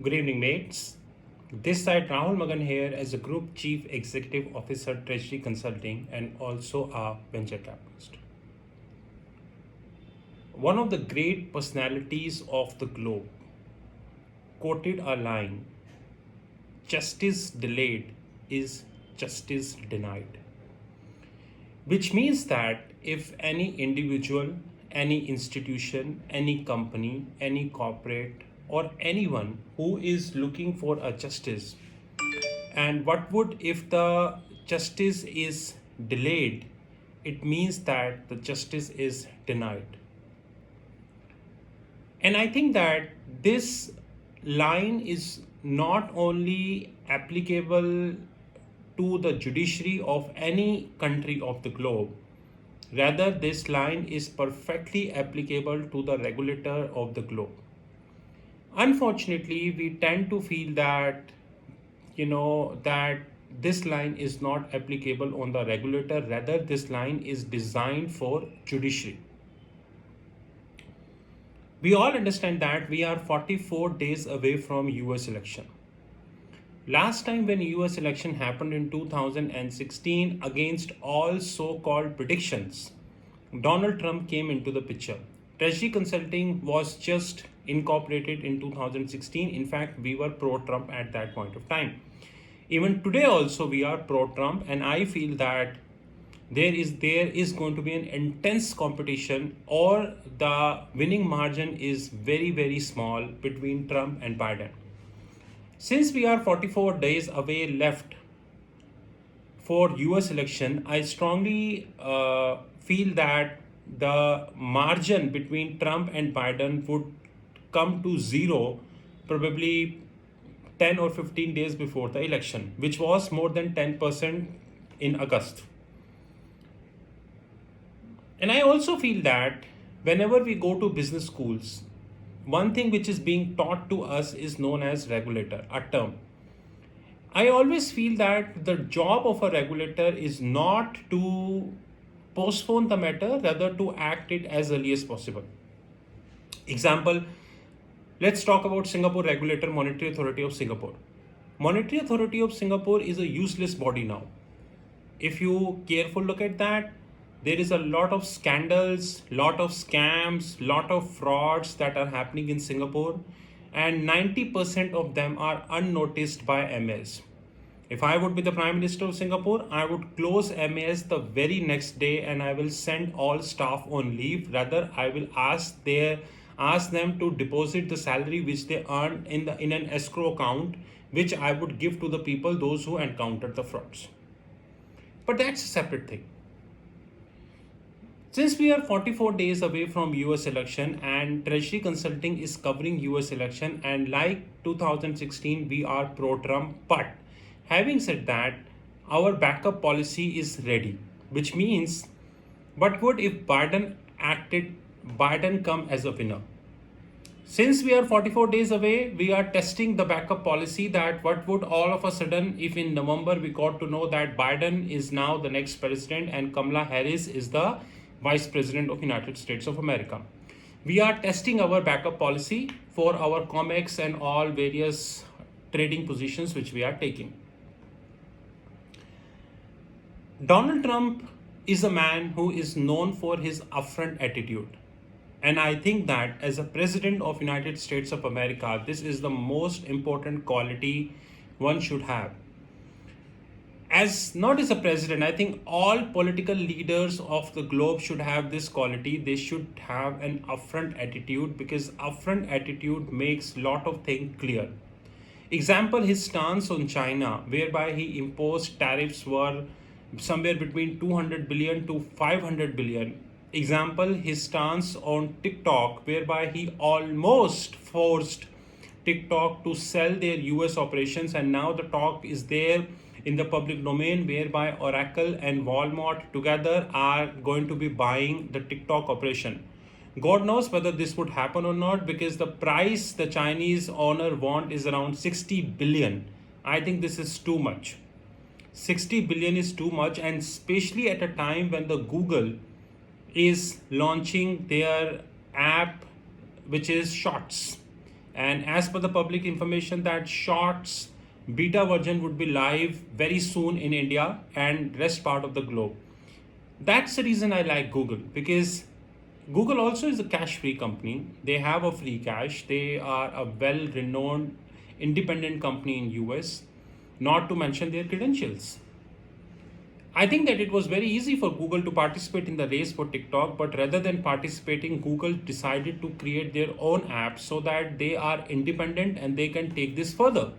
Good evening, mates. This side Rahul Magan here as a Group Chief Executive Officer, Treasury Consulting, and also a venture capitalist. One of the great personalities of the globe quoted a line: justice delayed is justice denied. Which means that if any individual, any institution, any company, any corporate, or anyone who is looking for a justice, and what would if the justice is delayed, it means that the justice is denied. And I think that this line is not only applicable to the judiciary of any country of the globe, rather, this line is perfectly applicable to the regulator of the globe. Unfortunately, we tend to feel that, that this line is not applicable on the regulator, rather, this line is designed for judiciary. We all understand that we are 44 days away from US election. Last time when US election happened in 2016, against all so-called predictions, Donald Trump came into the picture. Treasury Consulting was just incorporated in 2016. In fact, we were pro-Trump at that point of time. Even today also we are pro-Trump, and I feel that there is going to be an intense competition, or the winning margin is very small between Trump and Biden. Since we are 44 days away left for US election, I strongly feel that the margin between Trump and Biden would come to zero probably 10 or 15 days before the election, which was more than 10% in August. And I also feel that whenever we go to business schools, one thing which is being taught to us is known as regulator, a term. I always feel that the job of a regulator is not to postpone the matter, rather to act it as early as possible. Example, let's talk about Singapore regulator, Monetary Authority of Singapore. Monetary Authority of Singapore is a useless body now. If you careful look at that, there is a lot of scandals, lot of scams, lot of frauds that are happening in Singapore, and 90% of them are unnoticed by MAS. If I would be the Prime Minister of Singapore, I would close MAS the very next day and I will send all staff on leave. Rather, I will ask them to deposit the salary which they earn in an escrow account, which I would give to the people, those who encountered the frauds. But that's a separate thing. Since we are 44 days away from US election and Treasury Consulting is covering US election, and like 2016 we are pro-Trump, but having said that, our backup policy is ready, which means what would if Biden come as a winner? Since we are 44 days away, we are testing the backup policy, that what would all of a sudden if in November we got to know that Biden is now the next president and Kamala Harris is the Vice President of United States of America. We are testing our backup policy for our COMEX and all various trading positions which we are taking. Donald Trump is a man who is known for his upfront attitude. And I think that as a president of United States of America, this is the most important quality one should have. As not as a president, I think all political leaders of the globe should have this quality. They should have an upfront attitude, because upfront attitude makes lot of things clear. Example, his stance on China, whereby he imposed tariffs were somewhere between 200 billion to 500 billion. Example, his stance on TikTok, whereby he almost forced TikTok to sell their US operations, and now the talk is there in the public domain, whereby Oracle and Walmart together are going to be buying the TikTok operation. God knows whether this would happen or not, because the price the Chinese owner want is around 60 billion. I think this is too much. 60 billion is too much, and especially at a time when the Google is launching their app which is Shorts. And as per the public information, that Shorts beta version would be live very soon in India and rest part of the globe. That's the reason I like Google, because Google also is a cash free company. They have a free cache. They are a well renowned independent company in US, not to mention their credentials. I think that it was very easy for Google to participate in the race for TikTok, but rather than participating, Google decided to create their own app so that they are independent and they can take this further.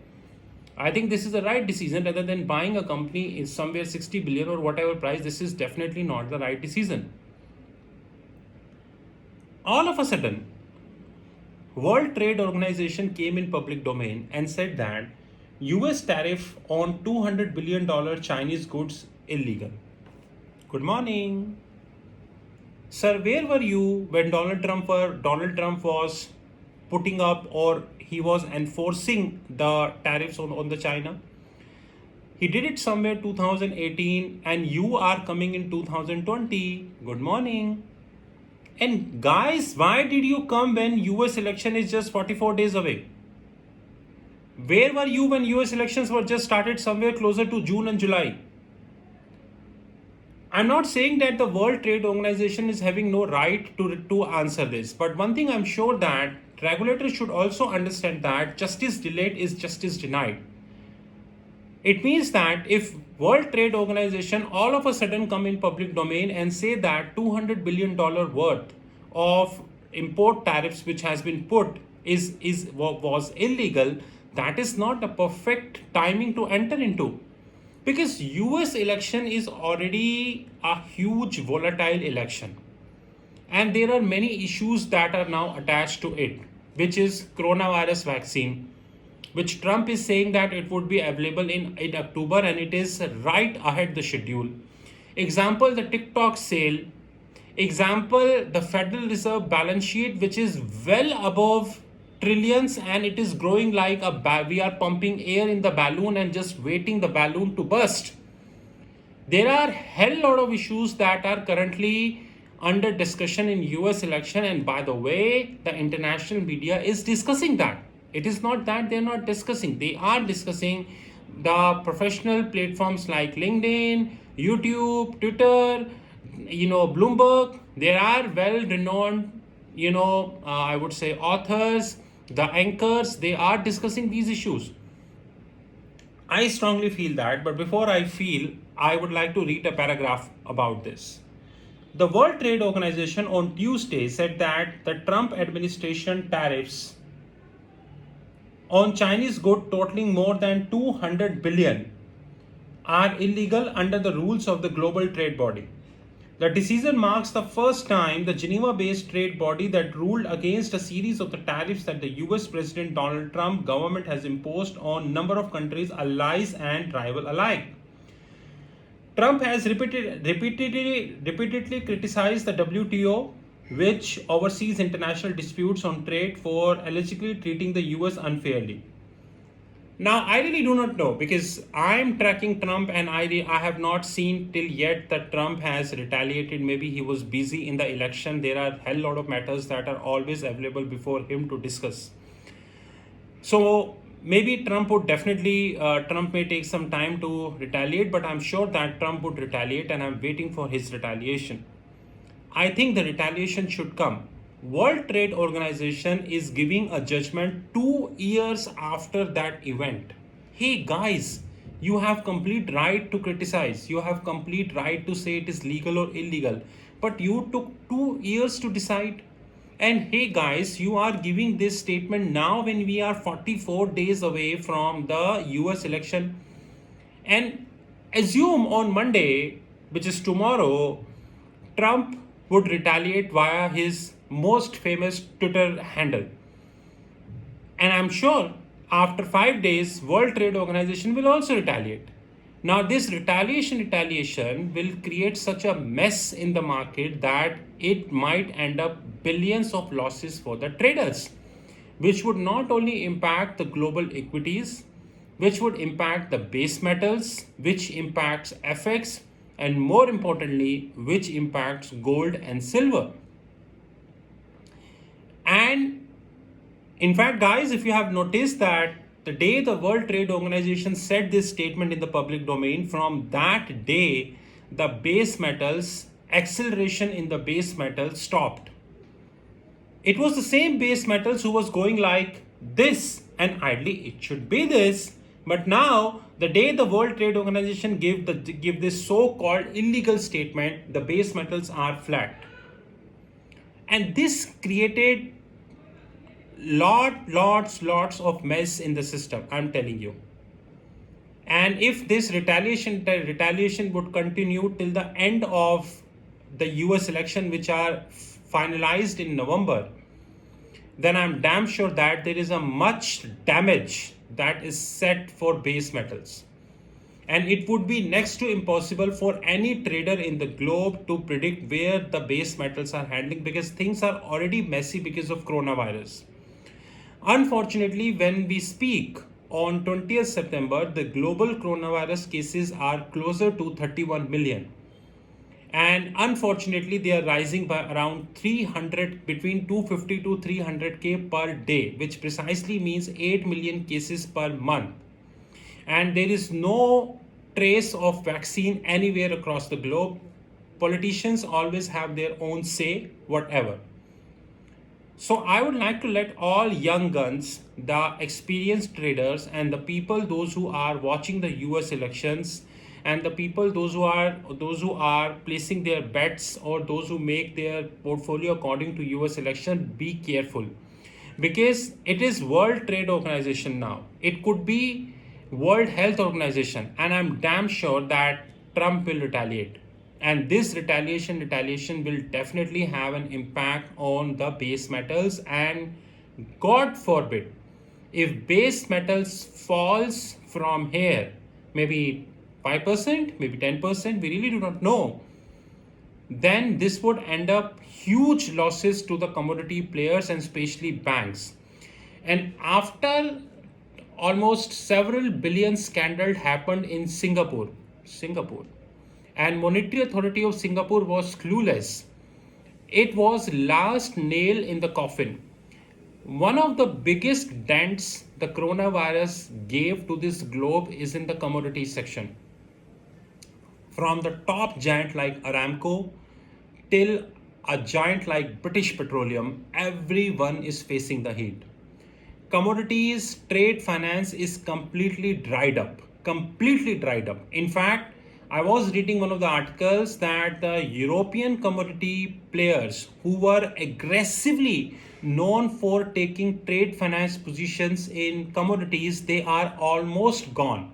I think this is the right decision. Rather than buying a company in somewhere 60 billion or whatever price, this is definitely not the right decision. All of a sudden, World Trade Organization came in public domain and said that US tariff on $200 billion Chinese goods illegal. Good morning. Sir, where were you when Donald Trump was putting up, or he was enforcing the tariffs on the China? He did it somewhere 2018 and you are coming in 2020. Good morning. And guys, why did you come when US election is just 44 days away? Where were you when US elections were just started somewhere closer to June and July? I'm not saying that the World Trade Organization is having no right to answer this, but one thing I'm sure that regulators should also understand that justice delayed is justice denied. It means that if World Trade Organization all of a sudden come in public domain and say that $200 billion worth of import tariffs which has been put was illegal, that is not a perfect timing to enter into. Because US election is already a huge volatile election. And there are many issues that are now attached to it, which is coronavirus vaccine, which Trump is saying that it would be available in October and it is right ahead the schedule. Example, the TikTok sale. Example, the Federal Reserve balance sheet, which is well above trillions and it is growing like we are pumping air in the balloon and just waiting the balloon to burst. There are hell lot of issues that are currently under discussion in US election, and by the way, the international media is discussing that. It is not that they're not discussing. They are discussing. The professional platforms like LinkedIn, YouTube, Twitter, Bloomberg, there are well-renowned, I would say authors, the anchors, they are discussing these issues. I strongly feel that, but before I would like to read a paragraph about this. The World Trade Organization on Tuesday said that the Trump administration tariffs on Chinese goods totaling more than 200 billion are illegal under the rules of the global trade body. The decision marks the first time the Geneva-based trade body that ruled against a series of the tariffs that the US President Donald Trump government has imposed on a number of countries, allies and rival alike. Trump has repeatedly criticized the WTO, which oversees international disputes on trade, for allegedly treating the US unfairly. Now, I really do not know, because I'm tracking Trump and I have not seen till yet that Trump has retaliated. Maybe he was busy in the election. There are a hell lot of matters that are always available before him to discuss. So maybe Trump may take some time to retaliate, but I'm sure that Trump would retaliate and I'm waiting for his retaliation. I think the retaliation should come. World Trade Organization is giving a judgment 2 years after that event. Hey guys, you have complete right to criticize. You have complete right to say it is legal or illegal. But you took 2 years to decide. And hey guys, you are giving this statement now when we are 44 days away from the US election. And assume on Monday, which is tomorrow, Trump would retaliate via his most famous Twitter handle. And I'm sure after 5 days, World Trade Organization will also retaliate. Now this retaliation will create such a mess in the market that it might end up billions of losses for the traders, which would not only impact the global equities, which would impact the base metals, which impacts FX, and more importantly, which impacts gold and silver. And In fact, guys, if you have noticed that the day the World Trade Organization said this statement in the public domain, from that day, the base metals, acceleration in the base metals stopped. It was the same base metals who was going like this, and ideally it should be this. But now, the day the World Trade Organization give this so-called illegal statement, the base metals are flat, and this created lots of mess in the system. I'm telling you. And if this retaliation would continue till the end of the US election, which are finalized in November, then I'm damn sure that there is a much damage that is set for base metals. And it would be next to impossible for any trader in the globe to predict where the base metals are handling, because things are already messy because of coronavirus. Unfortunately, when we speak on 20th September, the global coronavirus cases are closer to 31 million. And unfortunately, they are rising by around 300, between 250 to 300K per day, which precisely means 8 million cases per month. And there is no trace of vaccine anywhere across the globe. Politicians always have their own say, whatever. So I would like to let all young guns, the experienced traders, and the people, those who are watching the US elections, and the people, those who are placing their bets, or those who make their portfolio according to US election, be careful, because it is World Trade Organization now. It could be World Health Organization, and I'm damn sure that Trump will retaliate. And this retaliation will definitely have an impact on the base metals. And God forbid, if base metals falls from here, maybe 5%, maybe 10%, we really do not know, then this would end up huge losses to the commodity players and especially banks. And after almost several billion scandal happened in Singapore, and Monetary Authority of Singapore was clueless. It was last nail in the coffin. One of the biggest dents the coronavirus gave to this globe is in the commodity section. From the top giant like Aramco till a giant like British Petroleum, everyone is facing the heat. Commodities, trade finance is completely dried up. In fact, I was reading one of the articles that the European commodity players who were aggressively known for taking trade finance positions in commodities, they are almost gone.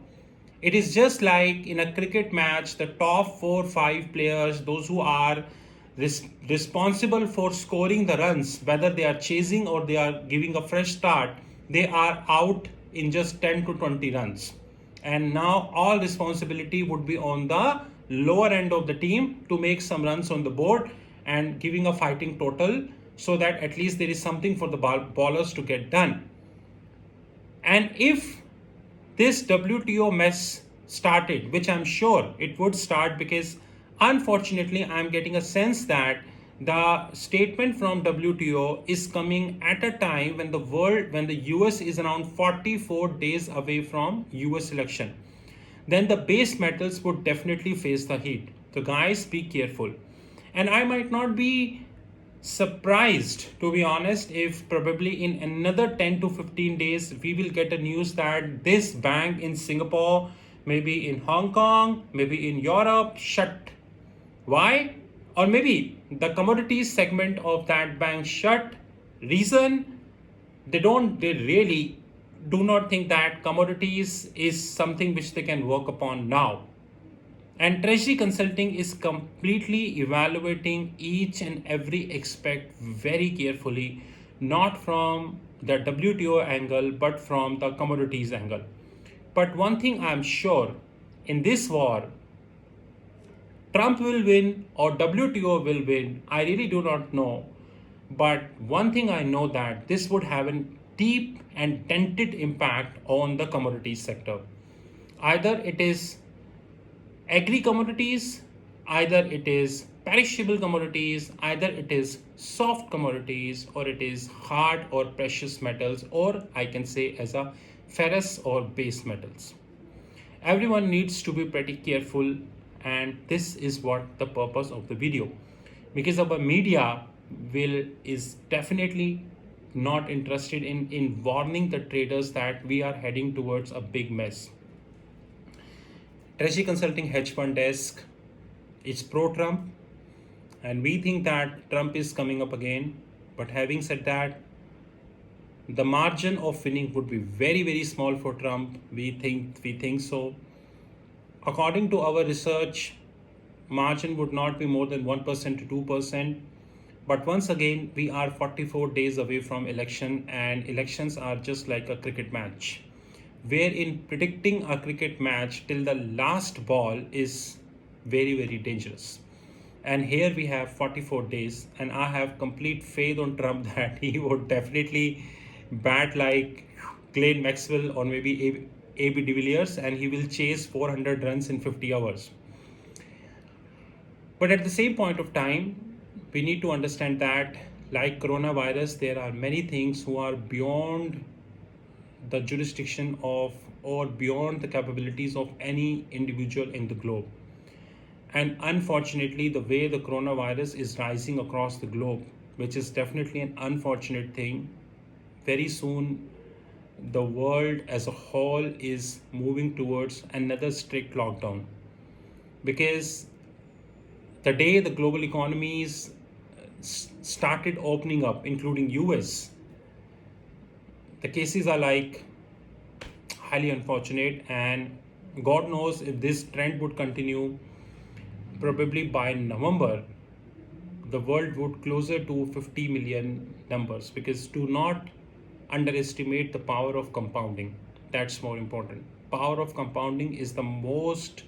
It is just like in a cricket match, the top 4-5 players, those who are responsible for scoring the runs, whether they are chasing or they are giving a fresh start, they are out in just 10 to 20 runs. And now all responsibility would be on the lower end of the team to make some runs on the board and giving a fighting total, so that at least there is something for the ballers to get done. And if this WTO mess started, which I'm sure it would start, because unfortunately I'm getting a sense that the statement from WTO is coming at a time when the US is around 44 days away from US election. Then the base metals would definitely face the heat. So guys, be careful. And I might not be surprised, to be honest, if probably in another 10 to 15 days we will get a news that this bank in Singapore, maybe in Hong Kong, maybe in Europe, shut. Why? Or maybe the commodities segment of that bank shut. Reason? They really do not think that commodities is something which they can work upon now. And Treasury Consulting is completely evaluating each and every aspect very carefully, not from the WTO angle, but from the commodities angle. But one thing I'm sure, in this war, Trump will win or WTO will win, I really do not know. But one thing I know, that this would have a deep and dented impact on the commodities sector. Either it is agri commodities, either it is perishable commodities, either it is soft commodities or it is hard or precious metals, or I can say as a ferrous or base metals. Everyone needs to be pretty careful, and this is what the purpose of the video, because our media will is definitely not interested in warning the traders that we are heading towards a big mess. Treasury Consulting Hedge Fund Desk, it's pro-Trump, and we think that Trump is coming up again. But having said that, the margin of winning would be very, very small for Trump. We think so. According to our research, margin would not be more than 1% to 2%. But once again, we are 44 days away from election, and elections are just like a cricket match, wherein predicting a cricket match till the last ball is very, very dangerous. And here we have 44 days, and I have complete faith on Trump that he would definitely bat like Glenn Maxwell or maybe AB de Villiers, and he will chase 400 runs in 50 hours. But at the same point of time, we need to understand that, like coronavirus, there are many things who are beyond the jurisdiction of or beyond the capabilities of any individual in the globe. And unfortunately, the way the coronavirus is rising across the globe, which is definitely an unfortunate thing, very soon the world as a whole is moving towards another strict lockdown. Because the day the global economies started opening up, including US, the cases are like highly unfortunate, and God knows if this trend would continue, probably by November, the world would closer to 50 million numbers, because do not underestimate the power of compounding. That's more important. Power of compounding is the most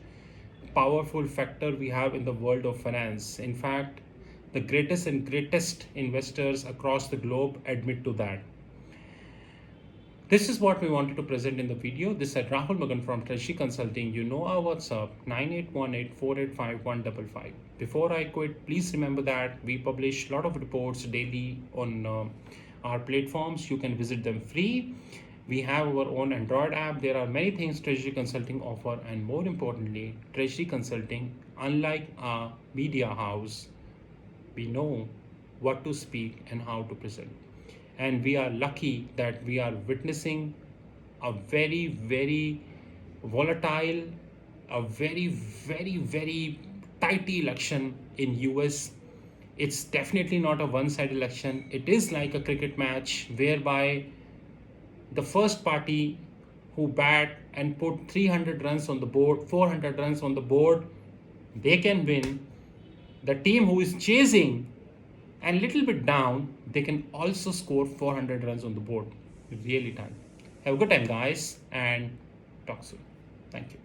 powerful factor we have in the world of finance. In fact, the greatest investors across the globe admit to that. This is what we wanted to present in the video. This is Rahul Magan from Treasury Consulting. You know our WhatsApp 9818485155. Before I quit, please remember that we publish a lot of reports daily on our platforms. You can visit them free. We have our own Android app. There are many things Treasury Consulting offer, and more importantly, Treasury Consulting, unlike a media house, we know what to speak and how to present. And we are lucky that we are witnessing a very, very volatile, a very, very, very tight election in US. It's definitely not a one-sided election. It is like a cricket match whereby the first party who bat and put 300 runs on the board, 400 runs on the board, they can win. The team who is chasing and little bit down, they can also score 400 runs on the board. Really time. Have a good time, guys, and talk soon. Thank you.